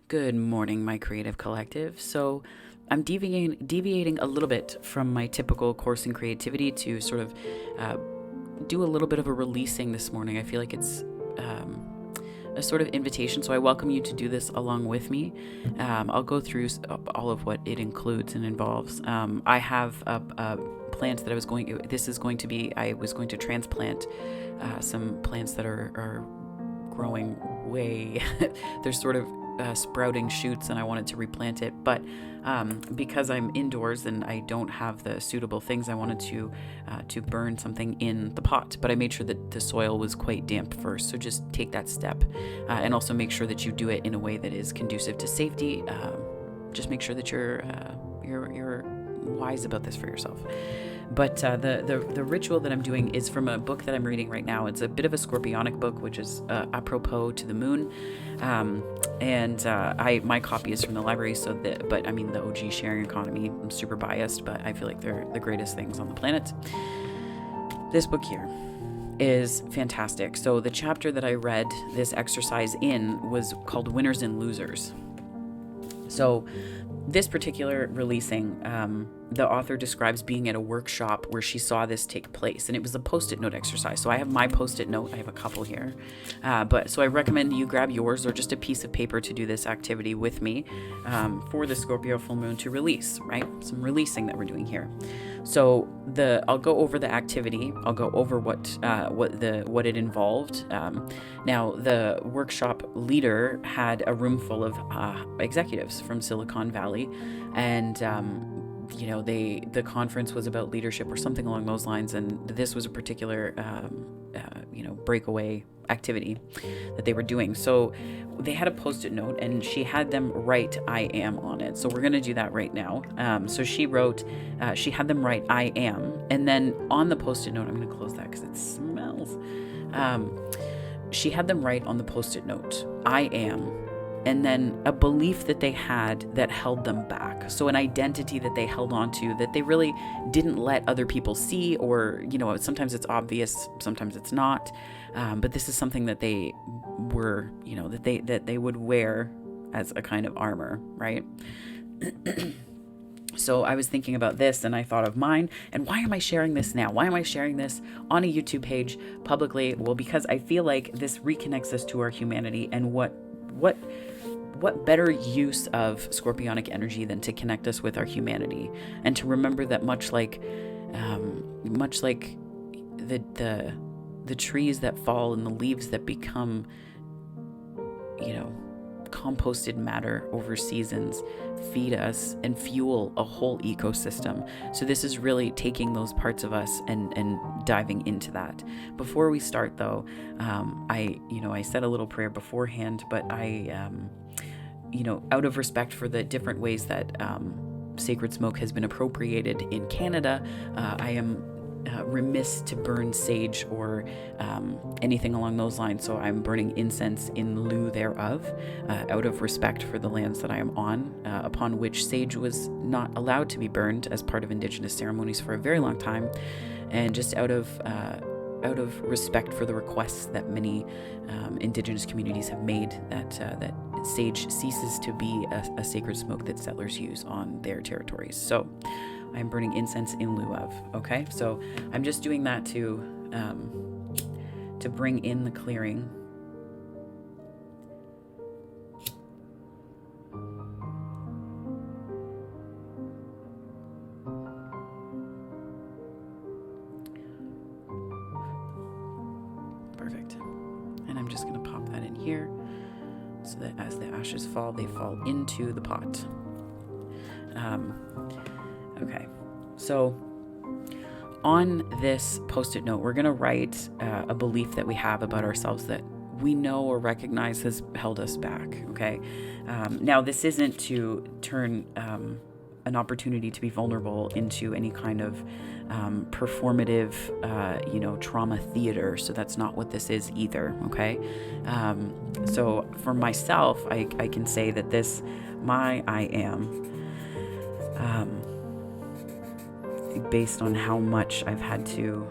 Good morning, my creative collective. So I'm deviating a little bit from my typical course in creativity to sort of do a little bit of a releasing this morning. I feel like it's a sort of invitation, so I welcome you to do this along with me. I'll go through all of what it includes and involves. I have a plant that I was going to transplant some plants that are growing way they're sort of sprouting shoots, and I wanted to replant it, but because I'm indoors and I don't have the suitable things, I wanted to burn something in the pot, but I made sure that the soil was quite damp first. So just take that step, and also make sure that you do it in a way that is conducive to safety. Just make sure that you're wise about this for yourself. But the ritual that I'm doing is from a book that I'm reading right now. It's a bit of a scorpionic book, which is apropos to the moon. My copy is from the library, but I mean the OG sharing economy. I'm super biased, but I feel like they're the greatest things on the planet. This book here is fantastic. So the chapter that I read this exercise in was called Winners and Losers. So this particular releasing, the author describes being at a workshop where she saw this take place, and it was a Post-it note exercise. So I have my Post-it note. I have a couple here. So I recommend you grab yours or just a piece of paper to do this activity with me for the Scorpio Full Moon to release, right? Some releasing that we're doing here. So I'll go over the activity. I'll go over what it involved. Now the workshop leader had a room full of executives from Silicon Valley, and the conference was about leadership or something along those lines, and this was a particular breakaway activity that they were doing. So they had a Post-it note, and she had them write "I am" on it. So we're going to do that right now. So she had them write "I am," and then on the Post-it note, I'm going to close that because it smells. She had them write on the Post-it note "I am," and then a belief that they had that held them back. So an identity that they held on to that they really didn't let other people see, or, sometimes it's obvious, sometimes it's not. But this is something that they were, that they would wear as a kind of armor, right? So I was thinking about this, and I thought of mine. And why am I sharing this now? Why am I sharing this on a YouTube page publicly? Well, because I feel like this reconnects us to our humanity, and what better use of scorpionic energy than to connect us with our humanity, and to remember that much like the trees that fall and the leaves that become composted matter over seasons feed us and fuel a whole ecosystem. So this is really taking those parts of us and diving into that. Before we start though, I said a little prayer beforehand, but I out of respect for the different ways that sacred smoke has been appropriated in Canada, I am remiss to burn sage or anything along those lines. So I'm burning incense in lieu thereof, out of respect for the lands that I am on, upon which sage was not allowed to be burned as part of Indigenous ceremonies for a very long time, and just out of respect for the requests that many Indigenous communities have made that sage ceases to be a sacred smoke that settlers use on their territories. So I'm burning incense in lieu of. Okay, so I'm just doing that to bring in the clearing. Perfect. And I'm just going to pop that in here so that as the ashes fall, they fall into the pot. Okay, so on this Post-it note, we're going to write a belief that we have about ourselves that we know or recognize has held us back, okay? Now, this isn't to turn an opportunity to be vulnerable into any kind of performative, trauma theater. So that's not what this is either, okay? So for myself, I can say that I am, based on how much I've had to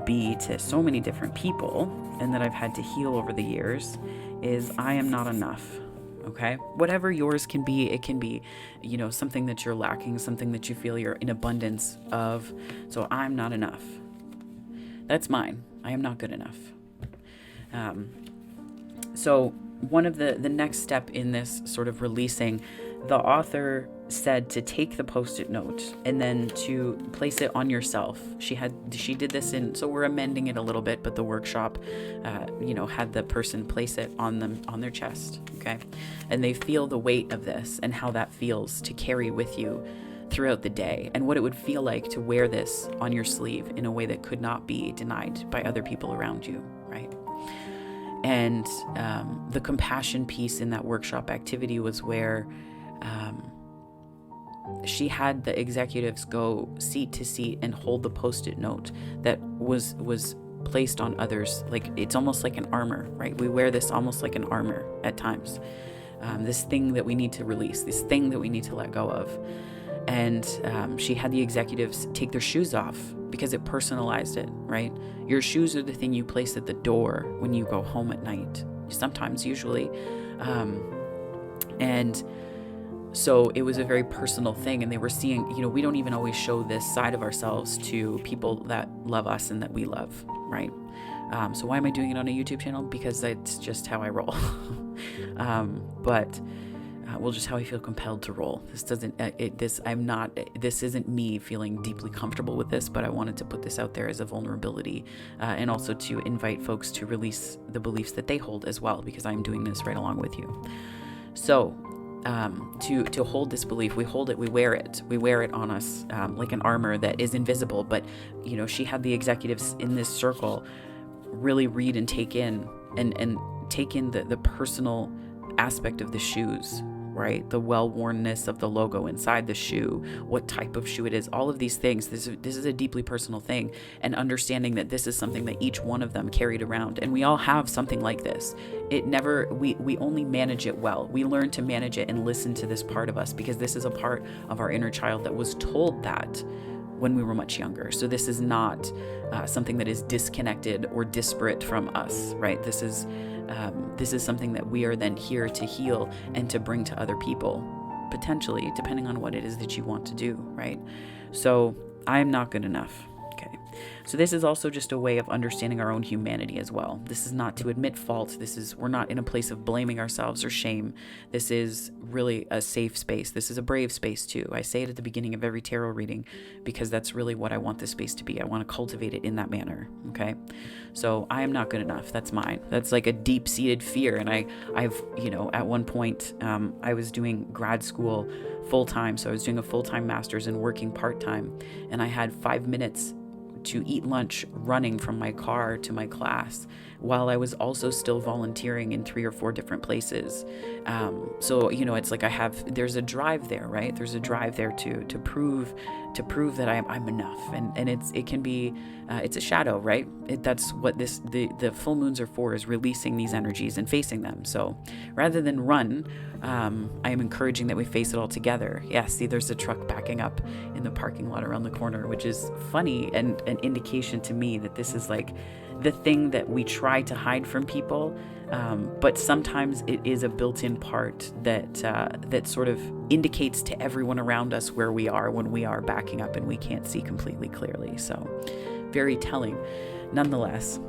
be to so many different people and that I've had to heal over the years, is I am not enough. Okay, whatever yours can be, it can be, something that you're lacking, something that you feel you're in abundance of. So I'm not enough. That's mine. I am not good enough. So one of the next step in this sort of releasing, the author said to take the Post-it note and then to place it on yourself. She did this so we're amending it a little bit, but the workshop, had the person place it on their chest. Okay. And they feel the weight of this and how that feels to carry with you throughout the day, and what it would feel like to wear this on your sleeve in a way that could not be denied by other people around you. Right. And the compassion piece in that workshop activity was where she had the executives go seat to seat and hold the Post-it note that was placed on others. Like, it's almost like an armor, right? We wear this almost like an armor at times. This thing that we need to release, this thing that we need to let go of. And she had the executives take their shoes off because it personalized it, right? Your shoes are the thing you place at the door when you go home at night, sometimes, usually. And so it was a very personal thing, and they were seeing, we don't even always show this side of ourselves to people that love us and that we love, right? So why am I doing it on a YouTube channel? Because that's just how I roll. Just how I feel compelled to roll. This isn't me feeling deeply comfortable with this, but I wanted to put this out there as a vulnerability, and also to invite folks to release the beliefs that they hold as well, because I'm doing this right along with you. So, to hold this belief, we hold it, we wear it on us, like an armor that is invisible. But, she had the executives in this circle really read and take in the personal aspect of the shoes, right? The well-wornness of the logo inside the shoe, what type of shoe it is, all of these things. This is a deeply personal thing, and understanding that this is something that each one of them carried around. And we all have something like this. We only manage it well. We learn to manage it and listen to this part of us, because this is a part of our inner child that was told that when we were much younger. So this is not something that is disconnected or disparate from us, right? This is something that we are then here to heal and to bring to other people, potentially, depending on what it is that you want to do, right? So I am not good enough. Okay. So this is also just a way of understanding our own humanity as well. This is not to admit fault. We're not in a place of blaming ourselves or shame. This is really a safe space. This is a brave space too. I say it at the beginning of every tarot reading because that's really what I want this space to be. I want to cultivate it in that manner. Okay. So I am not good enough. That's mine. That's like a deep-seated fear. And I've at one point, I was doing grad school full-time. So I was doing a full-time master's and working part-time. And I had 5 minutes to eat lunch running from my car to my class, while I was also still volunteering in 3 or 4 different places. So it's like there's a drive there, right? There's a drive there to prove that I'm enough, and it can be it's a shadow, right? That's what the full moons are for, is releasing these energies and facing them. So rather than run, I am encouraging that we face it all together. Yeah, see, there's a truck backing up in the parking lot around the corner, which is funny and an indication to me that this is like the thing that we try to hide from people, but sometimes it is a built-in part that sort of indicates to everyone around us where we are when we are backing up and we can't see completely clearly. So very telling nonetheless.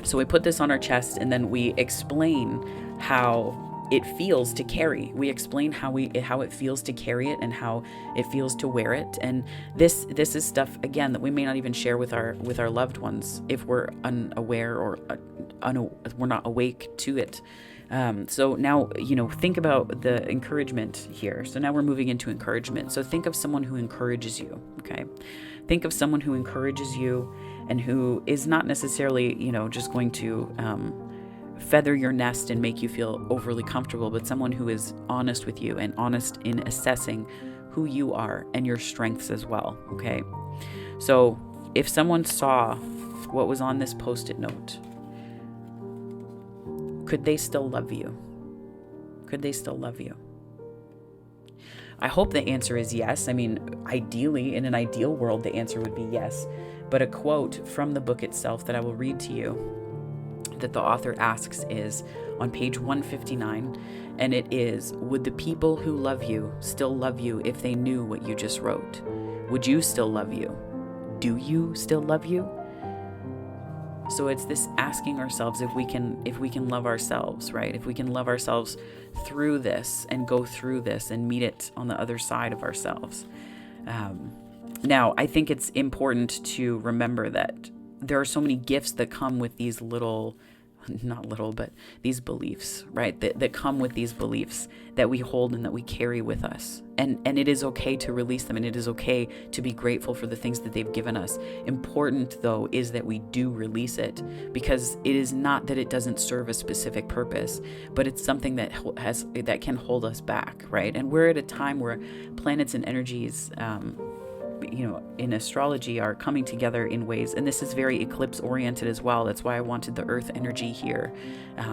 So we put this on our chest, and then we explain how it feels to carry. We explain how it feels to carry it and how it feels to wear it. And this is stuff, again, that we may not even share with our loved ones if we're unaware or we're not awake to it. So now, think about the encouragement here. So now we're moving into encouragement. So think of someone who encourages you. Okay. Think of someone who encourages you and who is not necessarily, just going to, feather your nest and make you feel overly comfortable, but someone who is honest with you and honest in assessing who you are and your strengths as well. Okay. So if someone saw what was on this Post-it note, could they still love you? Could they still love you? I hope the answer is yes. I mean, ideally, in an ideal world, the answer would be yes. But a quote from the book itself that I will read to you that the author asks is on page 159, and it is, would the people who love you still love you if they knew what you just wrote? Would you still love you? Do you still love you? So it's this asking ourselves if we can love ourselves, right? If we can love ourselves through this and go through this and meet it on the other side of ourselves. Now, I think it's important to remember that there are so many gifts that come with these these beliefs, right? That come with these beliefs that we hold and that we carry with us. And it is okay to release them, and it is okay to be grateful for the things that they've given us. Important, though, is that we do release it, because it is not that it doesn't serve a specific purpose, but it's something that can hold us back, right? And we're at a time where planets and energies, in astrology are coming together in ways, and this is very eclipse oriented as well. That's why I wanted the earth energy here.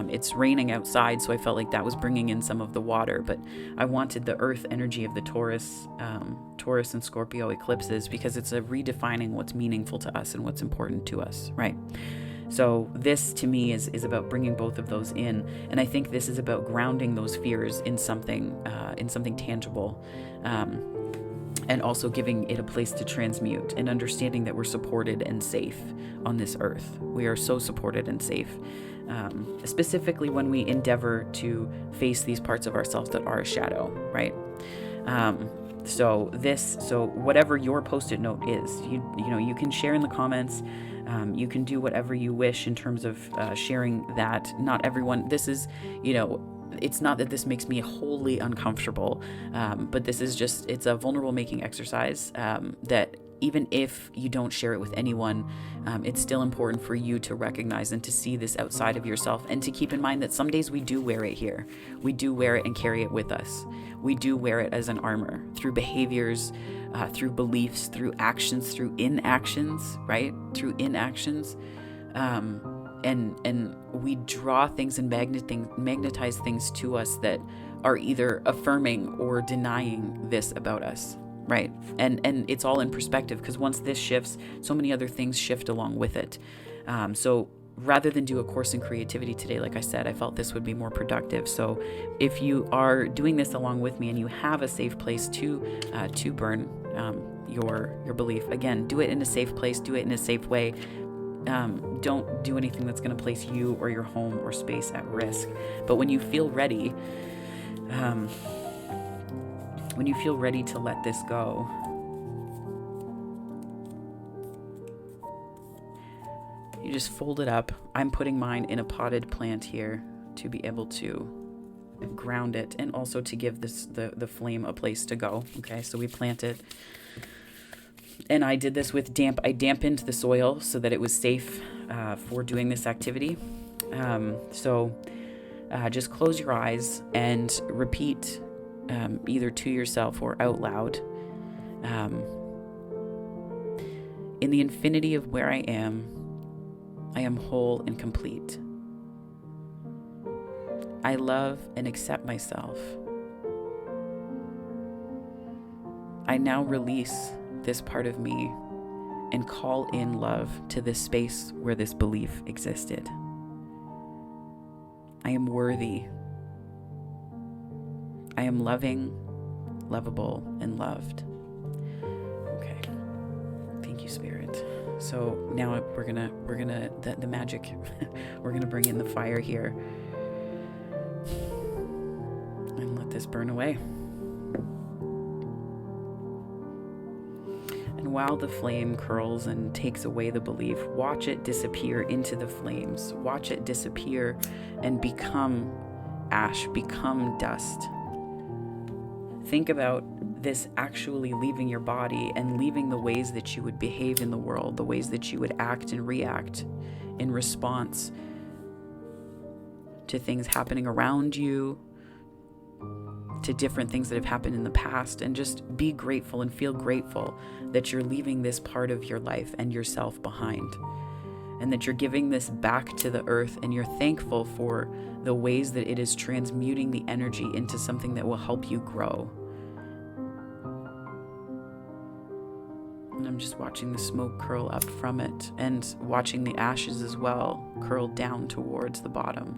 It's raining outside, so I felt like that was bringing in some of the water, but I wanted the earth energy of the Taurus and Scorpio eclipses, because it's a redefining what's meaningful to us and what's important to us, right? So this, to me, is about bringing both of those in, and I think this is about grounding those fears in something tangible. And also giving it a place to transmute, and understanding that we're supported and safe on this earth. We are so supported and safe, specifically when we endeavor to face these parts of ourselves that are a shadow, right? So whatever your Post-it note is, you can share in the comments. You can do whatever you wish in terms of sharing that. Not everyone, this is, it's not that this makes me wholly uncomfortable, but this is just, it's a vulnerable making exercise that even if you don't share it with anyone, it's still important for you to recognize and to see this outside of yourself, and to keep in mind that some days we do wear it here. We do wear it and carry it with us. We do wear it as an armor through behaviors, through beliefs, through actions, through inactions, right? Through inactions. And we draw things and magnetize things to us that are either affirming or denying this about us, right? And it's all in perspective, because once this shifts, so many other things shift along with it. So rather than do a course in creativity today, like I said, I felt this would be more productive. So if you are doing this along with me and you have a safe place to burn your belief, again, do it in a safe place, do it in a safe way. Don't do anything that's going to place you or your home or space at risk. But when you feel ready, to let this go, you just fold it up. I'm putting mine in a potted plant here to be able to ground it, and also to give the flame a place to go. Okay, so we plant it. And I did this with I dampened the soil so that it was safe for doing this activity. So just close your eyes and repeat either to yourself or out loud. In the infinity of where I am whole and complete. I love and accept myself. I now release this part of me and call in love to this space where this belief existed. I am worthy. I am loving, lovable, and loved. Okay. Thank you, Spirit. So now we're gonna the magic. We're gonna bring in the fire here and let this burn away. And while the flame curls and takes away the belief, watch it disappear into the flames. Watch it disappear and become ash, become dust. Think about this actually leaving your body and leaving the ways that you would behave in the world, the ways that you would act and react in response to things happening around you, to different things that have happened in the past, and just be grateful and feel grateful that you're leaving this part of your life and yourself behind, and that you're giving this back to the earth, and you're thankful for the ways that it is transmuting the energy into something that will help you grow. And I'm just watching the smoke curl up from it and watching the ashes as well curl down towards the bottom.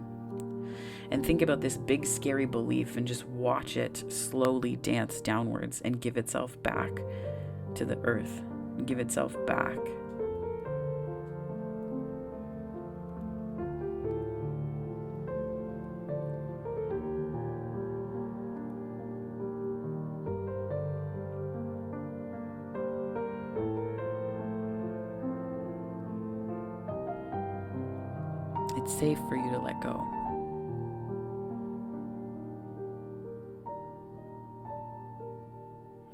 And think about this big scary belief and just watch it slowly dance downwards and give itself back to the earth. Give itself back. It's safe for you to let go.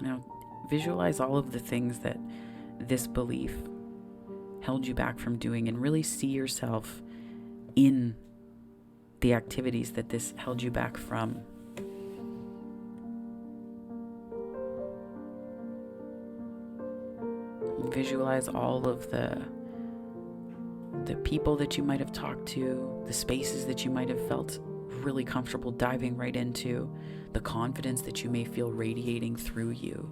Now, visualize all of the things that this belief held you back from doing and really see yourself in the activities that this held you back from. Visualize all of the people that you might have talked to, the spaces that you might have felt really comfortable diving right into, the confidence that you may feel radiating through you.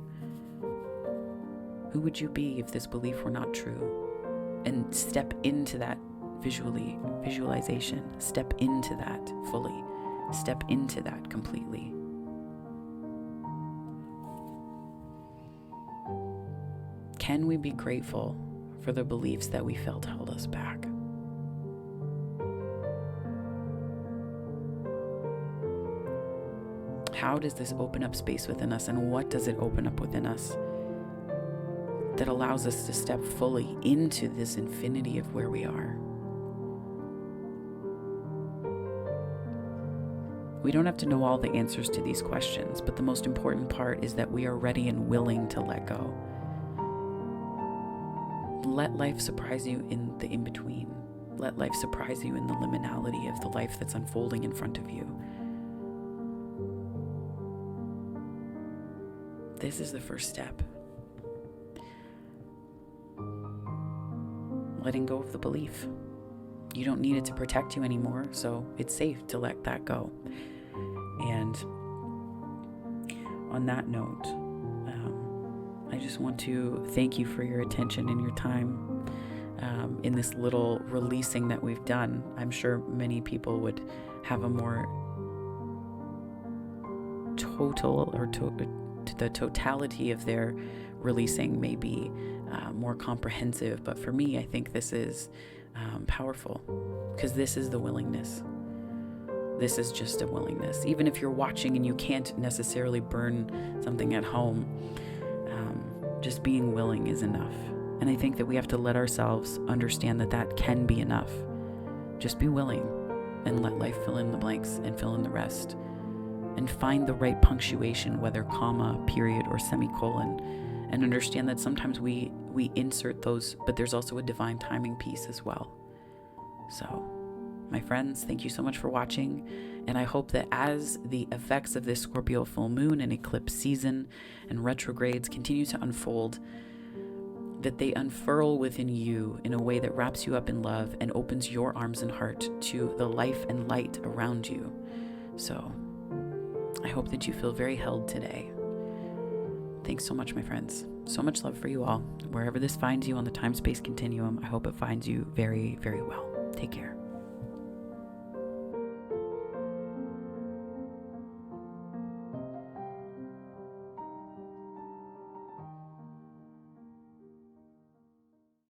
Who would you be if this belief were not true? And step into that visualization. Step into that fully. Step into that completely. Can we be grateful for the beliefs that we felt held us back? How does this open up space within us, and what does it open up within us that allows us to step fully into this infinity of where we are? We don't have to know all the answers to these questions, but the most important part is that we are ready and willing to let go. Let life surprise you in the in-between. Let life surprise you in the liminality of the life that's unfolding in front of you. This is the first step. Letting go of the belief. You don't need it to protect you anymore, so it's safe to let that go. And on that note, I just want to thank you for your attention and your time in this little releasing that we've done. I'm sure many people would have a more total or the totality of their releasing may be more comprehensive, but for me, I think this is powerful because this is the willingness. This is just a willingness. Even if you're watching and you can't necessarily burn something at home, just being willing is enough. And I think that we have to let ourselves understand that that can be enough. Just be willing and let life fill in the blanks and fill in the rest. And find the right punctuation, whether comma, period, or semicolon. And understand that sometimes we insert those, but there's also a divine timing piece as well. So, my friends, thank you so much for watching. And I hope that as the effects of this Scorpio full moon and eclipse season and retrogrades continue to unfold, that they unfurl within you in a way that wraps you up in love and opens your arms and heart to the life and light around you. So, I hope that you feel very held today. Thanks so much, my friends. So much love for you all. Wherever this finds you on the time-space continuum, I hope it finds you very, very well. Take care.